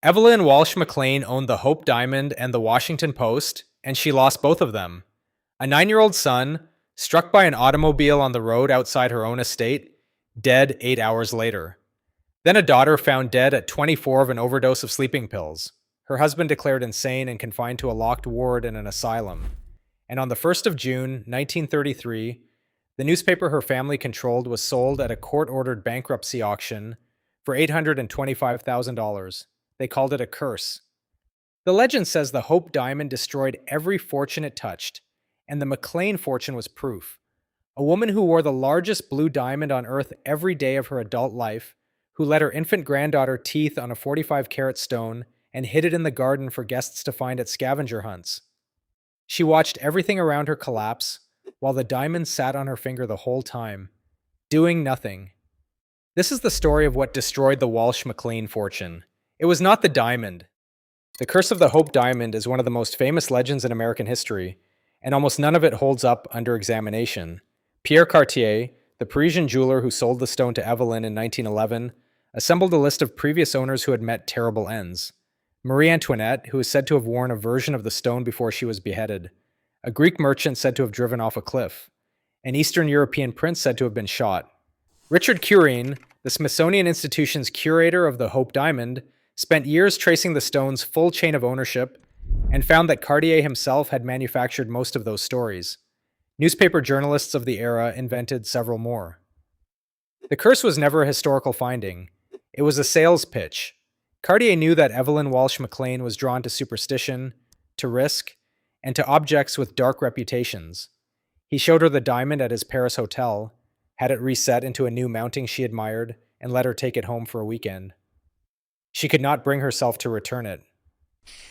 Evalyn Walsh McLean owned the Hope Diamond and the Washington Post, and she lost both of them. A 9-year-old son, struck by an automobile on the road outside her own estate, dead 8 hours later. Then a daughter found dead at 24 of an overdose of sleeping pills. Her husband declared insane and confined to a locked ward in an asylum. And on the 1st of June, 1933, the newspaper her family controlled was sold at a court-ordered bankruptcy auction for $825,000. They called it a curse. The legend says the Hope Diamond destroyed every fortune it touched, and the McLean fortune was proof. A woman who wore the largest blue diamond on earth every day of her adult life, who let her infant granddaughter teeth on a 45-carat stone and hid it in the garden for guests to find at scavenger hunts. She watched everything around her collapse, while the diamond sat on her finger the whole time, doing nothing. This is the story of what destroyed the Walsh McLean fortune. It was not the diamond. The curse of the Hope Diamond is one of the most famous legends in American history, and almost none of it holds up under examination. Pierre Cartier, the Parisian jeweler who sold the stone to Evalyn in 1911, assembled a list of previous owners who had met terrible ends. Marie Antoinette, who is said to have worn a version of the stone before she was beheaded. A Greek merchant said to have driven off a cliff. An Eastern European prince said to have been shot. Richard Curine, the Smithsonian Institution's curator of the Hope Diamond, spent years tracing the stone's full chain of ownership and found that Cartier himself had manufactured most of those stories. Newspaper journalists of the era invented several more. The curse was never a historical finding. It was a sales pitch. Cartier knew that Evalyn Walsh McLean was drawn to superstition, to risk, and to objects with dark reputations. He showed her the diamond at his Paris hotel, had it reset into a new mounting she admired, and let her take it home for a weekend. She could not bring herself to return it.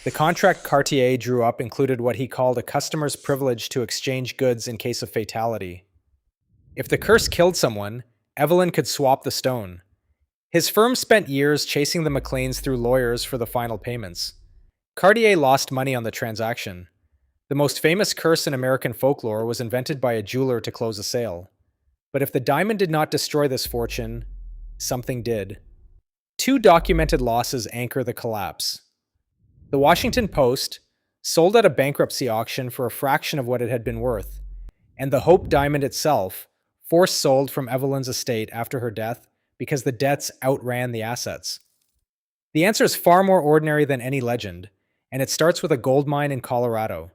The contract Cartier drew up included what he called a customer's privilege to exchange goods in case of fatality. If the curse killed someone, Evalyn could swap the stone. His firm spent years chasing the McLeans through lawyers for the final payments. Cartier lost money on the transaction. The most famous curse in American folklore was invented by a jeweler to close a sale. But if the diamond did not destroy this fortune, something did. 2 documented losses anchor the collapse. The Washington Post, sold at a bankruptcy auction for a fraction of what it had been worth, and the Hope Diamond itself, forced sold from Evalyn's estate after her death because the debts outran the assets. The answer is far more ordinary than any legend, and it starts with a gold mine in Colorado.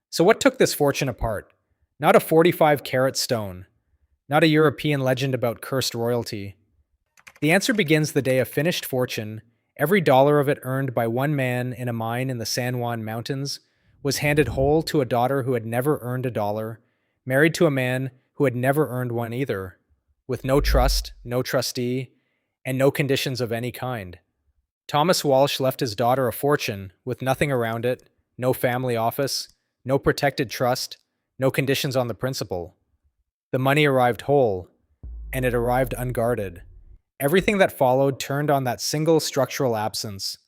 So what took this fortune apart? Not a 45-carat stone, not a European legend about cursed royalty. The answer begins the day a finished fortune, every dollar of it earned by one man in a mine in the San Juan Mountains, was handed whole to a daughter who had never earned a dollar, married to a man who had never earned one either, with no trust, no trustee, and no conditions of any kind. Thomas Walsh left his daughter a fortune with nothing around it, no family office, no protected trust, no conditions on the principal. The money arrived whole, and it arrived unguarded. Everything that followed turned on that single structural absence.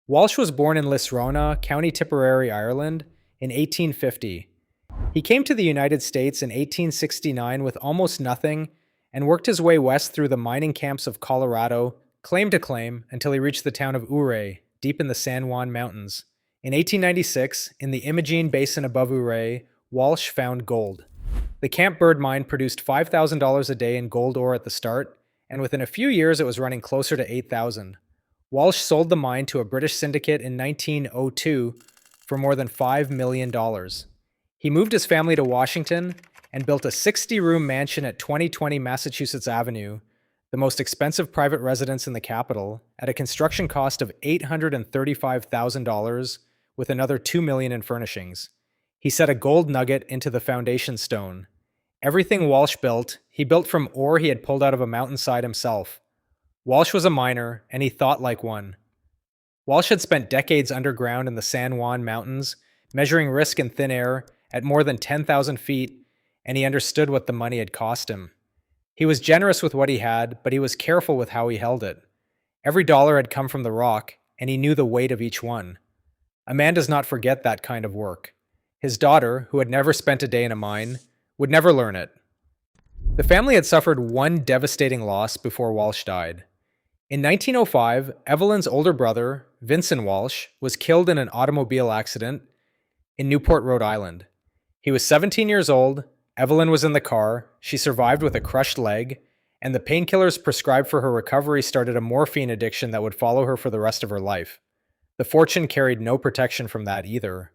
Walsh was born in Lisrona, County Tipperary, Ireland, in 1850. He came to the United States in 1869 with almost nothing and worked his way west through the mining camps of Colorado, claim to claim, until he reached the town of Ouray, deep in the San Juan Mountains. In 1896, in the Imogene Basin above Ouray, Walsh found gold. The Camp Bird mine produced $5,000 a day in gold ore at the start, and within a few years it was running closer to $8,000. Walsh sold the mine to a British syndicate in 1902 for more than $5 million. He moved his family to Washington and built a 60-room mansion at 2020 Massachusetts Avenue, the most expensive private residence in the capital, at a construction cost of $835,000 with another $2 million in furnishings. He set a gold nugget into the foundation stone. Everything Walsh built, he built from ore he had pulled out of a mountainside himself. Walsh was a miner, and he thought like one. Walsh had spent decades underground in the San Juan Mountains, measuring risk in thin air at more than 10,000 feet, and he understood what the money had cost him. He was generous with what he had, but he was careful with how he held it. Every dollar had come from the rock, and he knew the weight of each one. A man does not forget that kind of work. His daughter, who had never spent a day in a mine, would never learn it. The family had suffered one devastating loss before Walsh died. In 1905, Evalyn's older brother, Vincent Walsh, was killed in an automobile accident in Newport, Rhode Island. He was 17 years old, Evalyn was in the car, she survived with a crushed leg, and the painkillers prescribed for her recovery started a morphine addiction that would follow her for the rest of her life. The fortune carried no protection from that either.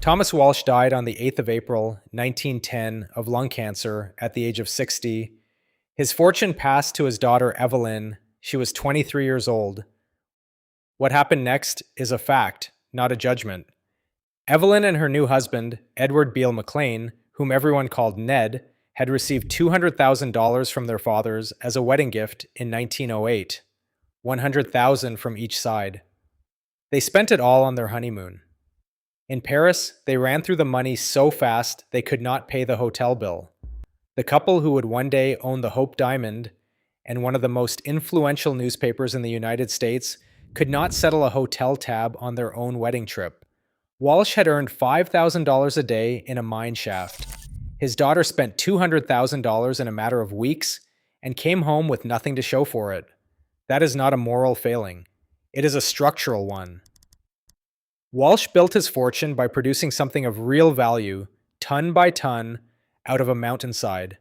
Thomas Walsh died on the 8th of April, 1910, of lung cancer at the age of 60. His fortune passed to his daughter Evalyn. She was 23 years old. What happened next is a fact, not a judgment. Evalyn and her new husband, Edward Beale McLean, whom everyone called Ned, had received $200,000 from their fathers as a wedding gift in 1908, $100,000 from each side. They spent it all on their honeymoon. In Paris, they ran through the money so fast they could not pay the hotel bill. The couple who would one day own the Hope Diamond and one of the most influential newspapers in the United States could not settle a hotel tab on their own wedding trip. Walsh had earned $5,000 a day in a mine shaft. His daughter spent $200,000 in a matter of weeks and came home with nothing to show for it. That is not a moral failing. It is a structural one. Walsh built his fortune by producing something of real value, ton by ton, out of a mountainside.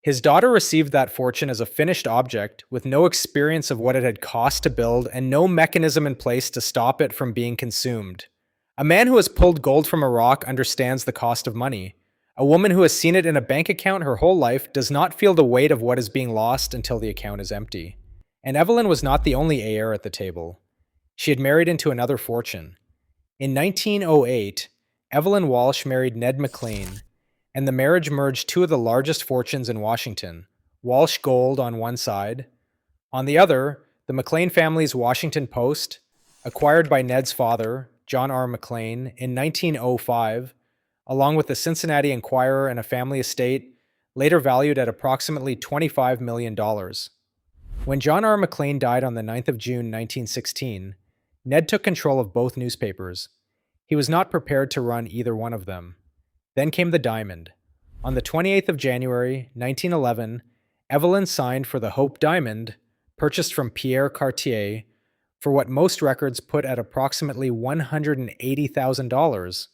His daughter received that fortune as a finished object with no experience of what it had cost to build and no mechanism in place to stop it from being consumed. A man who has pulled gold from a rock understands the cost of money. A woman who has seen it in a bank account her whole life does not feel the weight of what is being lost until the account is empty. And Evalyn was not the only heir at the table. She had married into another fortune. In 1908, Evalyn Walsh married Ned McLean, and the marriage merged two of the largest fortunes in Washington, Walsh Gold on one side. On the other, the McLean family's Washington Post, acquired by Ned's father, John R. McLean, in 1905, along with the Cincinnati Enquirer and a family estate, later valued at approximately $25 million. When John R. McLean died on the 9th of June 1916, Ned took control of both newspapers. He was not prepared to run either one of them. Then came the Diamond. On the 28th of January, 1911, Evalyn signed for the Hope Diamond, purchased from Pierre Cartier, for what most records put at approximately $180,000,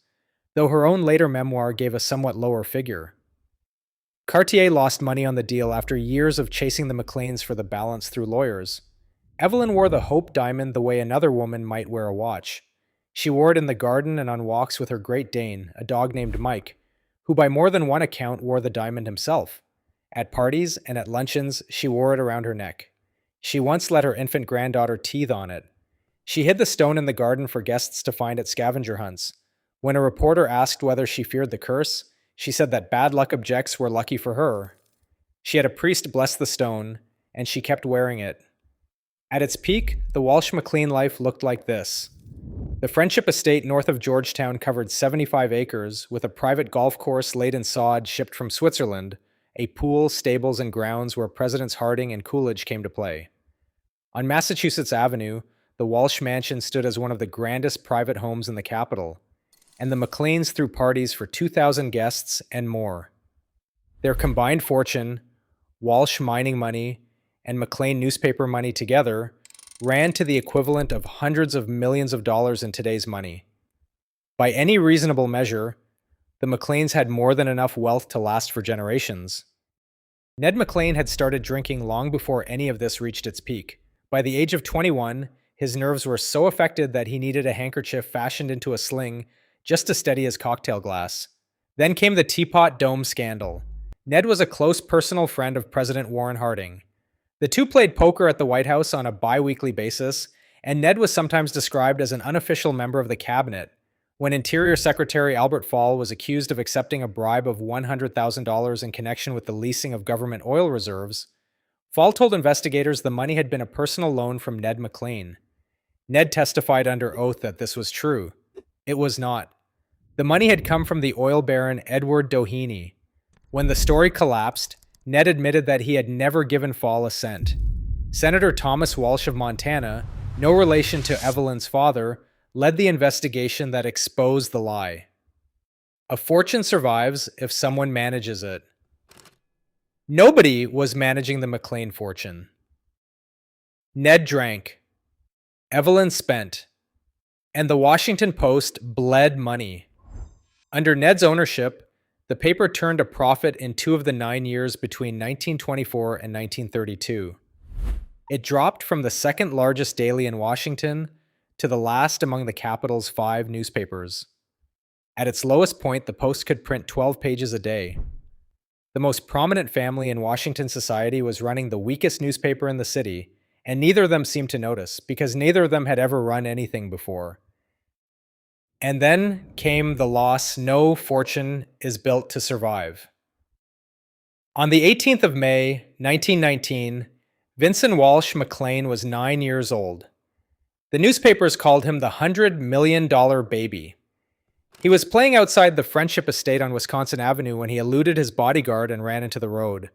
though her own later memoir gave a somewhat lower figure. Cartier lost money on the deal after years of chasing the McLeans for the balance through lawyers. Evalyn wore the Hope Diamond the way another woman might wear a watch. She wore it in the garden and on walks with her Great Dane, a dog named Mike, who by more than one account wore the diamond himself. At parties and at luncheons, she wore it around her neck. She once let her infant granddaughter teethe on it. She hid the stone in the garden for guests to find at scavenger hunts. When a reporter asked whether she feared the curse, she said that bad luck objects were lucky for her. She had a priest bless the stone, and she kept wearing it. At its peak, the Walsh McLean life looked like this. The Friendship Estate north of Georgetown covered 75 acres, with a private golf course laid in sod shipped from Switzerland, a pool, stables, and grounds where Presidents Harding and Coolidge came to play. On Massachusetts Avenue, the Walsh Mansion stood as one of the grandest private homes in the capital, and the McLeans threw parties for 2,000 guests and more. Their combined fortune, Walsh mining money, and McLean newspaper money together, ran to the equivalent of hundreds of millions of dollars in today's money. By any reasonable measure, the McLeans had more than enough wealth to last for generations. Ned McLean had started drinking long before any of this reached its peak. By the age of 21, his nerves were so affected that he needed a handkerchief fashioned into a sling just to steady his cocktail glass. Then came the Teapot Dome scandal. Ned was a close personal friend of President Warren Harding. The two played poker at the White House on a bi-weekly basis, and Ned was sometimes described as an unofficial member of the cabinet. When Interior Secretary Albert Fall was accused of accepting a bribe of $100,000 in connection with the leasing of government oil reserves, Fall told investigators the money had been a personal loan from Ned McLean. Ned testified under oath that this was true. It was not. The money had come from the oil baron Edward Doheny. When the story collapsed, Ned admitted that he had never given Fall a cent. Senator Thomas Walsh of Montana, no relation to Evalyn's father, led the investigation that exposed the lie. A fortune survives if someone manages it. Nobody was managing the McLean fortune. Ned drank. Evalyn spent. And the Washington Post bled money. Under Ned's ownership, the paper turned a profit in 2 of the 9 years between 1924 and 1932. It dropped from the second largest daily in Washington to the last among the capital's 5 newspapers. At its lowest point, the Post could print 12 pages a day. The most prominent family in Washington society was running the weakest newspaper in the city, and neither of them seemed to notice, because neither of them had ever run anything before. And then came the loss no fortune is built to survive. On the 18th of May, 1919, Evalyn Walsh McLean was 9 years old. The newspapers called him the $100 million baby. He was playing outside the Friendship Estate on Wisconsin Avenue when he eluded his bodyguard and ran into the road.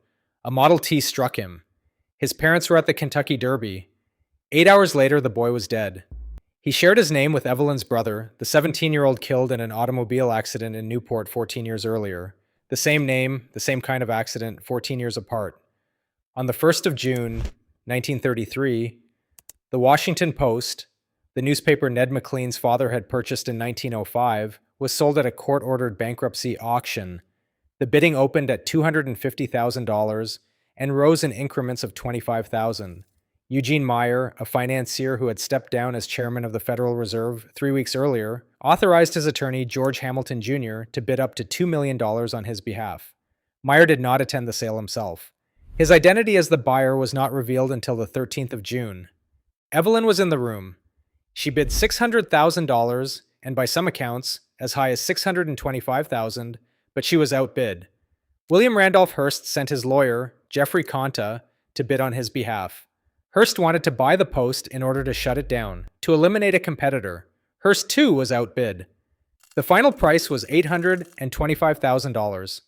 A Model T struck him. His parents were at the Kentucky Derby. 8 hours later, the boy was dead. He shared his name with Evelyn's brother, the 17-year-old killed in an automobile accident in Newport 14 years earlier. The same name, the same kind of accident, 14 years apart. On the 1st of June, 1933, the Washington Post, the newspaper Ned McLean's father had purchased in 1905, was sold at a court-ordered bankruptcy auction. The bidding opened at $250,000 and rose in increments of $25,000. Eugene Meyer, a financier who had stepped down as chairman of the Federal Reserve 3 weeks earlier, authorized his attorney, George Hamilton Jr., to bid up to $2 million on his behalf. Meyer did not attend the sale himself. His identity as the buyer was not revealed until the 13th of June. Evalyn was in the room. She bid $600,000, and by some accounts, as high as $625,000, but she was outbid. William Randolph Hearst sent his lawyer, Jeffrey Conta, to bid on his behalf. Hearst wanted to buy the Post in order to shut it down, to eliminate a competitor. Hearst, too, was outbid. The final price was $825,000.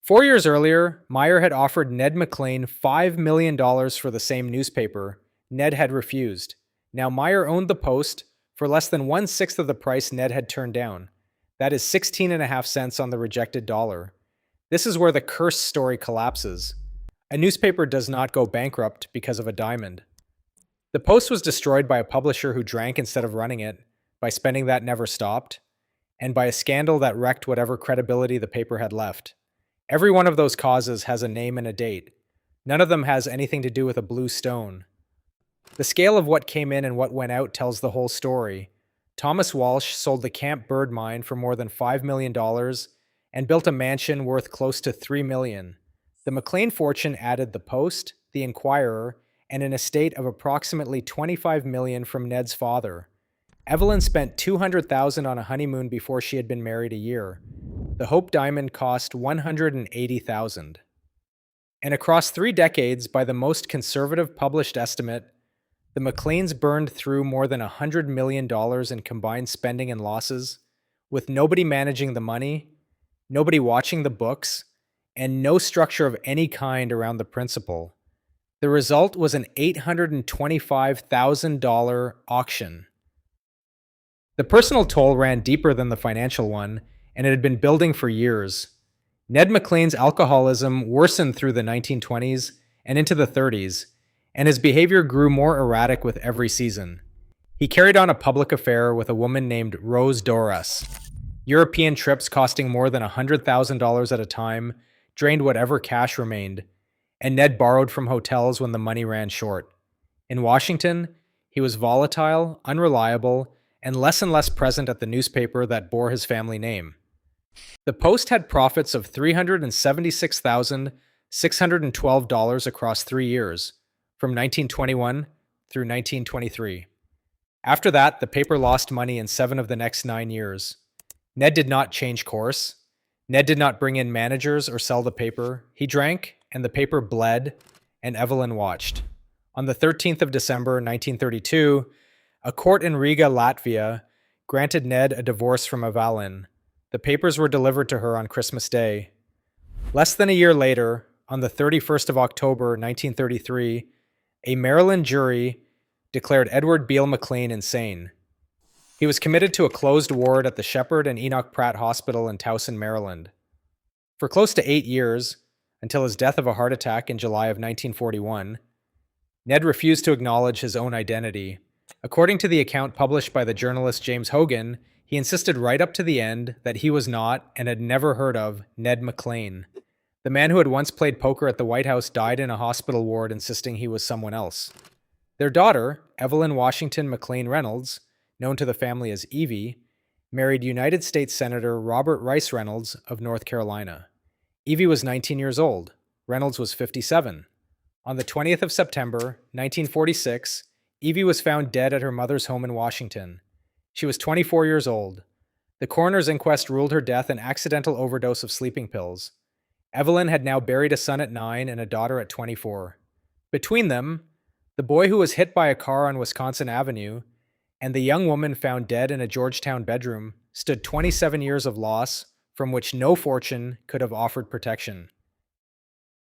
4 years earlier, Meyer had offered Ned McLean $5 million for the same newspaper. Ned had refused. Now Meyer owned the Post for less than 1/6 of the price Ned had turned down. That is 16.5 cents on the rejected dollar. This is where the curse story collapses. A newspaper does not go bankrupt because of a diamond. The Post was destroyed by a publisher who drank instead of running it, by spending that never stopped, and by a scandal that wrecked whatever credibility the paper had left. Every one of those causes has a name and a date. None of them has anything to do with a blue stone. The scale of what came in and what went out tells the whole story. Thomas Walsh sold the Camp Bird mine for more than $5 million and built a mansion worth close to $3 million. The McLean fortune added the Post, the Inquirer, and an estate of approximately $25 million from Ned's father. Evalyn spent $200,000 on a honeymoon before she had been married a year. The Hope Diamond cost $180,000. And across 3 decades, by the most conservative published estimate, the McLeans burned through more than $100 million in combined spending and losses, with nobody managing the money, nobody watching the books, and no structure of any kind around the principal. The result was an $825,000 auction. The personal toll ran deeper than the financial one, and it had been building for years. Ned McLean's alcoholism worsened through the 1920s and into the 30s, and his behavior grew more erratic with every season. He carried on a public affair with a woman named Rose Doras. European trips costing more than $100,000 at a time drained whatever cash remained, and Ned borrowed from hotels when the money ran short. In Washington, he was volatile, unreliable, and less present at the newspaper that bore his family name. The Post had profits of $376,612 across 3 years, from 1921 through 1923. After that, the paper lost money in 7 of the next 9 years. Ned did not change course. Ned did not bring in managers or sell the paper. He drank, and the paper bled, and Evalyn watched. On the 13th of December, 1932, a court in Riga, Latvia, granted Ned a divorce from Evalyn. The papers were delivered to her on Christmas Day. Less than a year later, on the 31st of October, 1933, a Maryland jury declared Edward Beale McLean insane. He was committed to a closed ward at the Shepherd and Enoch Pratt Hospital in Towson, Maryland. For close to 8 years, until his death of a heart attack in July of 1941, Ned refused to acknowledge his own identity. According to the account published by the journalist James Hogan, he insisted right up to the end that he was not and had never heard of Ned McLean. The man who had once played poker at the White House died in a hospital ward insisting he was someone else. Their daughter, Evalyn Washington McLean Reynolds, known to the family as Evie, married United States Senator Robert Rice Reynolds of North Carolina. Evie was 19 years old. Reynolds was 57. On the 20th of September, 1946, Evie was found dead at her mother's home in Washington. She was 24 years old. The coroner's inquest ruled her death an accidental overdose of sleeping pills. Evalyn had now buried a son at 9 and a daughter at 24. Between them, the boy who was hit by a car on Wisconsin Avenue and the young woman found dead in a Georgetown bedroom stood 27 years of loss from which no fortune could have offered protection.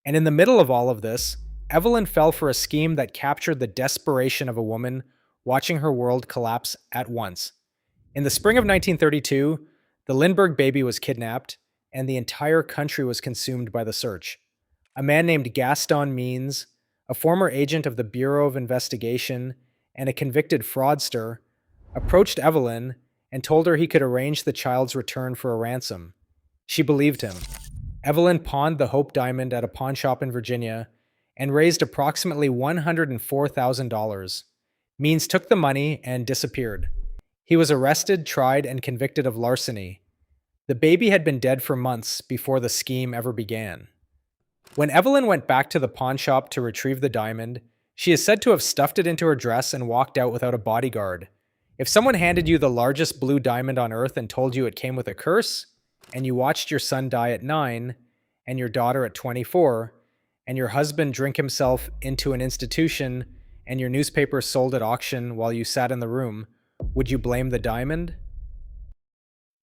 And in the middle of all of this, Evalyn fell for a scheme that captured the desperation of a woman watching her world collapse at once. In the spring of 1932, the Lindbergh baby was kidnapped, and the entire country was consumed by the search. A man named Gaston Means, a former agent of the Bureau of Investigation and a convicted fraudster, approached Evalyn and told her he could arrange the child's return for a ransom. She believed him. Evalyn pawned the Hope diamond at a pawn shop in Virginia and raised approximately $104,000. Means took the money and disappeared. He was arrested, tried, and convicted of larceny. The baby had been dead for months before the scheme ever began. When Evalyn went back to the pawn shop to retrieve the diamond, she is said to have stuffed it into her dress and walked out without a bodyguard. If someone handed you the largest blue diamond on earth and told you it came with a curse, and you watched your son die at 9, and your daughter at 24, and your husband drink himself into an institution, and your newspaper sold at auction while you sat in the room, would you blame the diamond?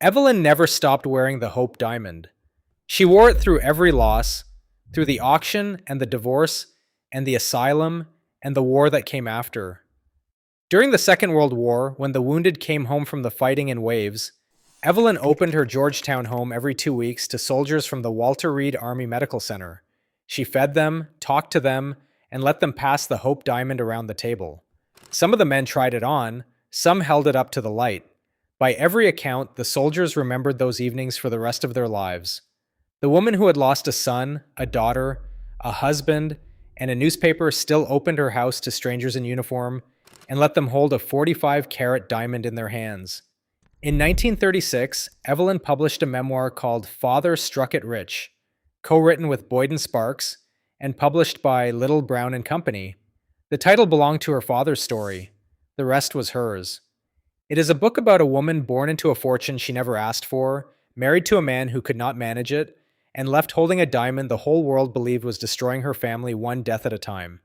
Evalyn never stopped wearing the Hope diamond. She wore it through every loss, through the auction and the divorce and the asylum and the war that came after. During the Second World War, when the wounded came home from the fighting in waves, Evalyn opened her Georgetown home every 2 weeks to soldiers from the Walter Reed Army Medical Center. She fed them, talked to them, and let them pass the Hope diamond around the table. Some of the men tried it on, some held it up to the light. By every account, the soldiers remembered those evenings for the rest of their lives. The woman who had lost a son, a daughter, a husband, and a newspaper still opened her house to strangers in uniform and let them hold a 45-carat diamond in their hands. In 1936, Evalyn published a memoir called Father Struck It Rich, co-written with Boyden Sparks and published by Little, Brown and Company. The title belonged to her father's story. The rest was hers. It is a book about a woman born into a fortune she never asked for, married to a man who could not manage it, and left holding a diamond the whole world believed was destroying her family one death at a time.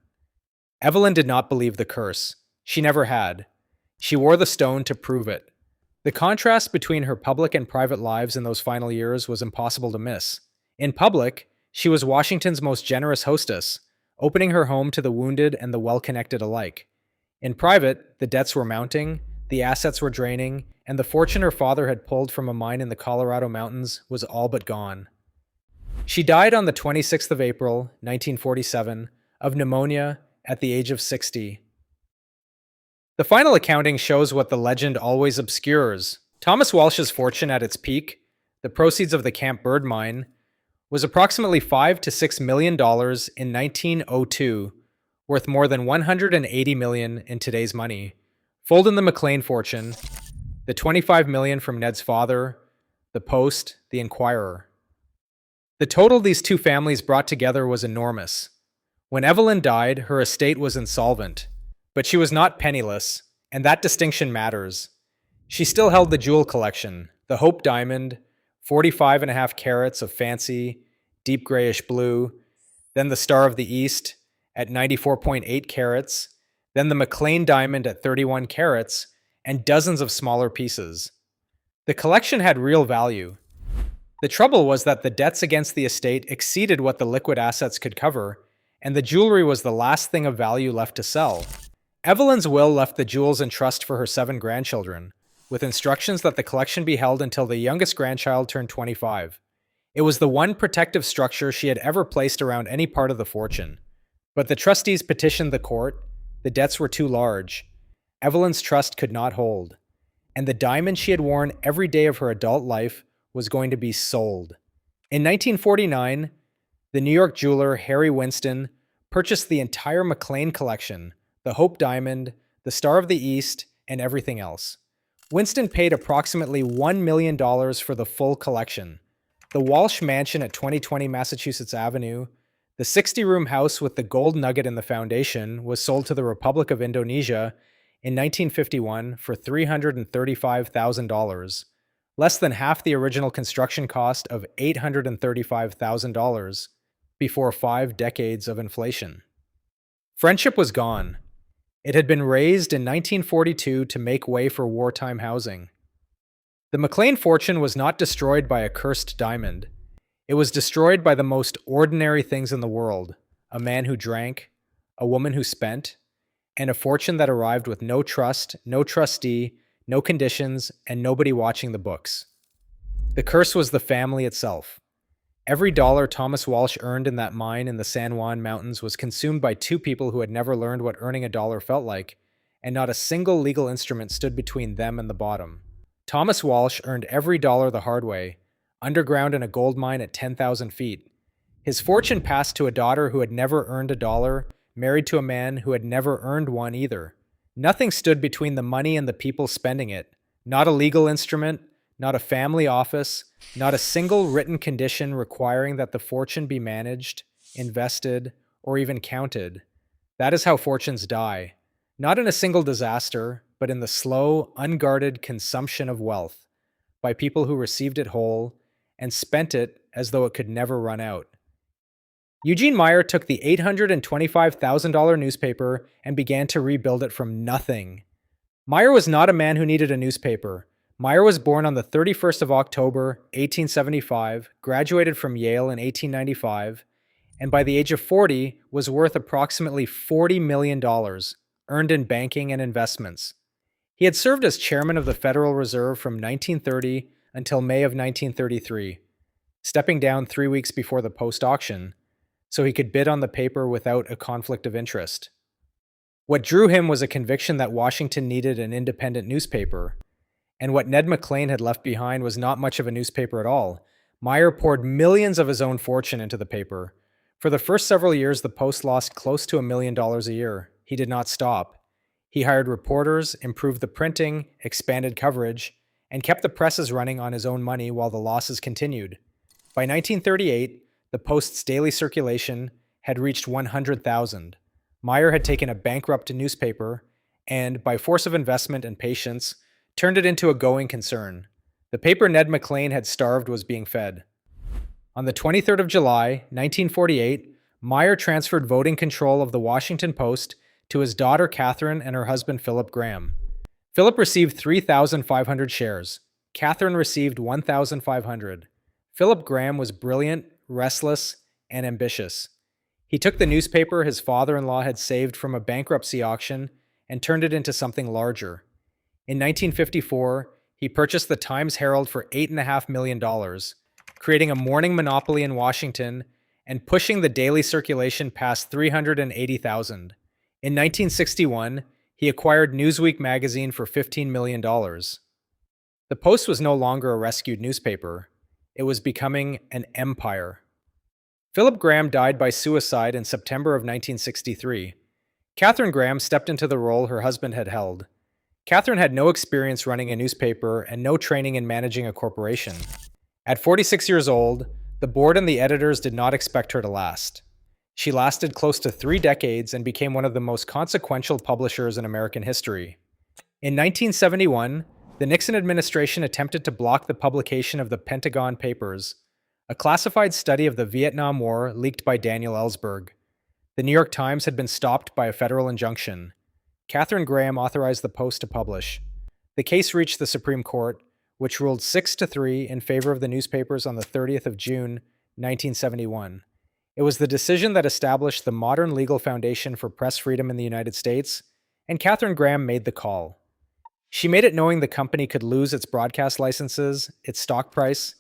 Evalyn did not believe the curse. She never had. She wore the stone to prove it. The contrast between her public and private lives in those final years was impossible to miss. In public, she was Washington's most generous hostess, opening her home to the wounded and the well-connected alike. In private, the debts were mounting, the assets were draining, and the fortune her father had pulled from a mine in the Colorado mountains was all but gone. She died on the 26th of April, 1947, of pneumonia at the age of 60. The final accounting shows what the legend always obscures. Thomas Walsh's fortune at its peak, the proceeds of the Camp Bird mine, was approximately $5 to $6 million in 1902, worth more than $180 million in today's money. Fold in the McLean fortune, the $25 million from Ned's father, the Post, the Enquirer. The total these two families brought together was enormous. When Evalyn died, her estate was insolvent, but she was not penniless, and that distinction matters. She still held the jewel collection, the Hope diamond, 45.5 carats of fancy, deep grayish blue, then the Star of the East at 94.8 carats, then the McLean diamond at 31 carats, and dozens of smaller pieces. The collection had real value. The trouble was that the debts against the estate exceeded what the liquid assets could cover, and the jewelry was the last thing of value left to sell. Evalyn's will left the jewels in trust for her 7 grandchildren, with instructions that the collection be held until the youngest grandchild turned 25. It was the one protective structure she had ever placed around any part of the fortune. But the trustees petitioned the court. The debts were too large. Evelyn's trust could not hold, and the diamond she had worn every day of her adult life was going to be sold. In 1949, the New York jeweler Harry Winston purchased the entire McLean collection, the Hope Diamond, the Star of the East, and everything else. Winston paid approximately $1 million for the full collection. The Walsh Mansion at 2020 Massachusetts Avenue, the 60-room house with the gold nugget in the foundation, was sold to the Republic of Indonesia in 1951 for $335,000, less than half the original construction cost of $835,000 before 5 decades of inflation. Friendship was gone. It had been razed in 1942 to make way for wartime housing. The McLean fortune was not destroyed by a cursed diamond. It was destroyed by the most ordinary things in the world: a man who drank, a woman who spent, and a fortune that arrived with no trust, no trustee, no conditions, and nobody watching the books. The curse was the family itself. Every dollar Thomas Walsh earned in that mine in the San Juan Mountains was consumed by 2 people who had never learned what earning a dollar felt like, and not a single legal instrument stood between them and the bottom. Thomas Walsh earned every dollar the hard way, underground in a gold mine at 10,000 feet. His fortune passed to a daughter who had never earned a dollar, married to a man who had never earned one either. Nothing stood between the money and the people spending it. Not a legal instrument, not a family office, not a single written condition requiring that the fortune be managed, invested, or even counted. That is how fortunes die. Not in a single disaster, but in the slow, unguarded consumption of wealth by people who received it whole and spent it as though it could never run out. Eugene Meyer took the $825,000 newspaper and began to rebuild it from nothing. Meyer was not a man who needed a newspaper. Meyer was born on the 31st of October, 1875, graduated from Yale in 1895, and by the age of 40 was worth approximately $40 million, earned in banking and investments. He had served as chairman of the Federal Reserve from 1930 until May of 1933, stepping down 3 weeks before the Post auction, so he could bid on the paper without a conflict of interest. What drew him was a conviction that Washington needed an independent newspaper, and what Ned McLean had left behind was not much of a newspaper at all. Meyer poured millions of his own fortune into the paper. For the first several years, the Post lost close to $1 million a year. He did not stop. He hired reporters, improved the printing, expanded coverage, and kept the presses running on his own money while the losses continued. By 1938, the Post's daily circulation had reached 100,000. Meyer had taken a bankrupt newspaper and, by force of investment and patience, turned it into a going concern. The paper Ned McLean had starved was being fed. On the 23rd of July, 1948, Meyer transferred voting control of the Washington Post to his daughter Katharine and her husband Philip Graham. Philip received 3,500 shares. Katharine received 1,500. Philip Graham was brilliant, restless, and ambitious. He took the newspaper his father-in-law had saved from a bankruptcy auction and turned it into something larger. In 1954, he purchased the Times-Herald for $8.5 million, creating a morning monopoly in Washington and pushing the daily circulation past 380,000. In 1961, he acquired Newsweek magazine for $15 million. The Post was no longer a rescued newspaper. It was becoming an empire. Philip Graham died by suicide in September of 1963. Katharine Graham stepped into the role her husband had held. Katharine had no experience running a newspaper and no training in managing a corporation. At 46 years old, the board and the editors did not expect her to last. She lasted close to 3 decades and became one of the most consequential publishers in American history. In 1971, the Nixon administration attempted to block the publication of the Pentagon Papers, a classified study of the Vietnam War leaked by Daniel Ellsberg. The New York Times had been stopped by a federal injunction. Katharine Graham authorized the Post to publish. The case reached the Supreme Court, which ruled 6-3 in favor of the newspapers on the 30th of June, 1971. It was the decision that established the modern legal foundation for press freedom in the United States, and Katharine Graham made the call. She made it knowing the company could lose its broadcast licenses, its stock price,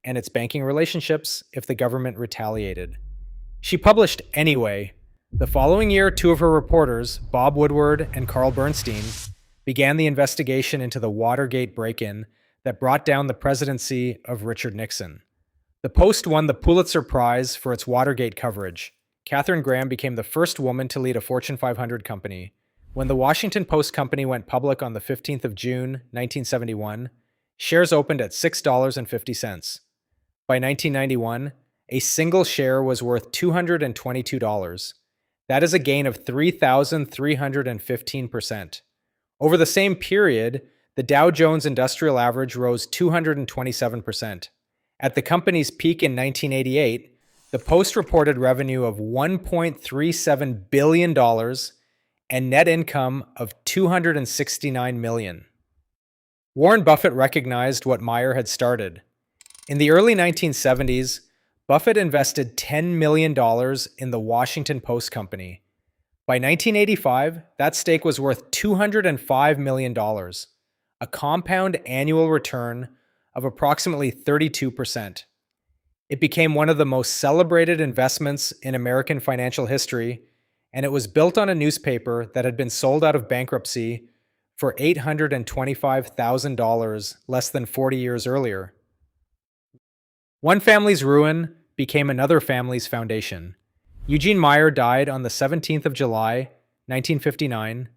and its banking relationships if the government retaliated. She published anyway. The following year, 2 of her reporters, Bob Woodward and Carl Bernstein, began the investigation into the Watergate break-in that brought down the presidency of Richard Nixon. The Post won the Pulitzer Prize for its Watergate coverage. Katharine Graham became the first woman to lead a Fortune 500 company. When the Washington Post company went public on the 15th of June, 1971, shares opened at $6.50. By 1991, a single share was worth $222. That is a gain of 3,315%. Over the same period, the Dow Jones Industrial Average rose 227%. At the company's peak in 1988, the Post reported revenue of $1.37 billion and net income of $269 million. Warren Buffett recognized what Meyer had started. In the early 1970s, Buffett invested $10 million in the Washington Post Company. By 1985, that stake was worth $205 million, a compound annual return of approximately 32%. It became one of the most celebrated investments in American financial history, and it was built on a newspaper that had been sold out of bankruptcy for $825,000 less than 40 years earlier. One family's ruin became another family's foundation. Eugene Meyer died on the 17th of July, 1959.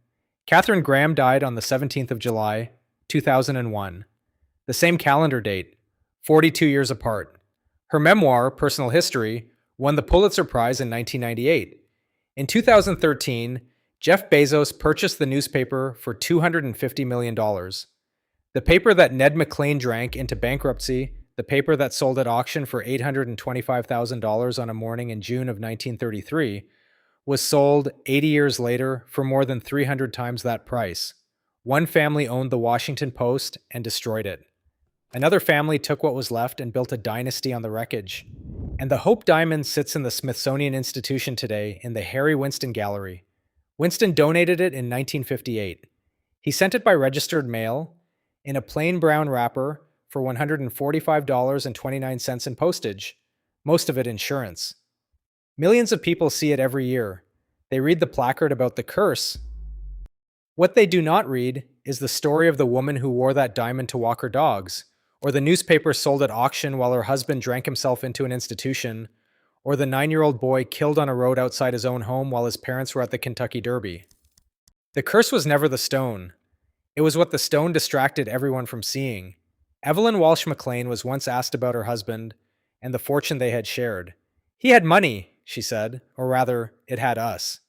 Katharine Graham died on the 17th of July, 2001. The same calendar date, 42 years apart. Her memoir, Personal History, won the Pulitzer Prize in 1998. In 2013, Jeff Bezos purchased the newspaper for $250 million. The paper that Ned McLean drank into bankruptcy, the paper that sold at auction for $825,000 on a morning in June of 1933, was sold 80 years later for more than 300 times that price. One family owned the Washington Post and destroyed it. Another family took what was left and built a dynasty on the wreckage. And the Hope Diamond sits in the Smithsonian Institution today in the Harry Winston Gallery. Winston donated it in 1958. He sent it by registered mail in a plain brown wrapper for $145.29 in postage, most of it insurance. Millions of people see it every year. They read the placard about the curse. What they do not read is the story of the woman who wore that diamond to walk her dogs, or the newspaper sold at auction while her husband drank himself into an institution, or the 9-year-old boy killed on a road outside his own home while his parents were at the Kentucky Derby. The curse was never the stone. It was what the stone distracted everyone from seeing. Evalyn Walsh McLean was once asked about her husband and the fortune they had shared. "He had money," she said, or rather, it had us.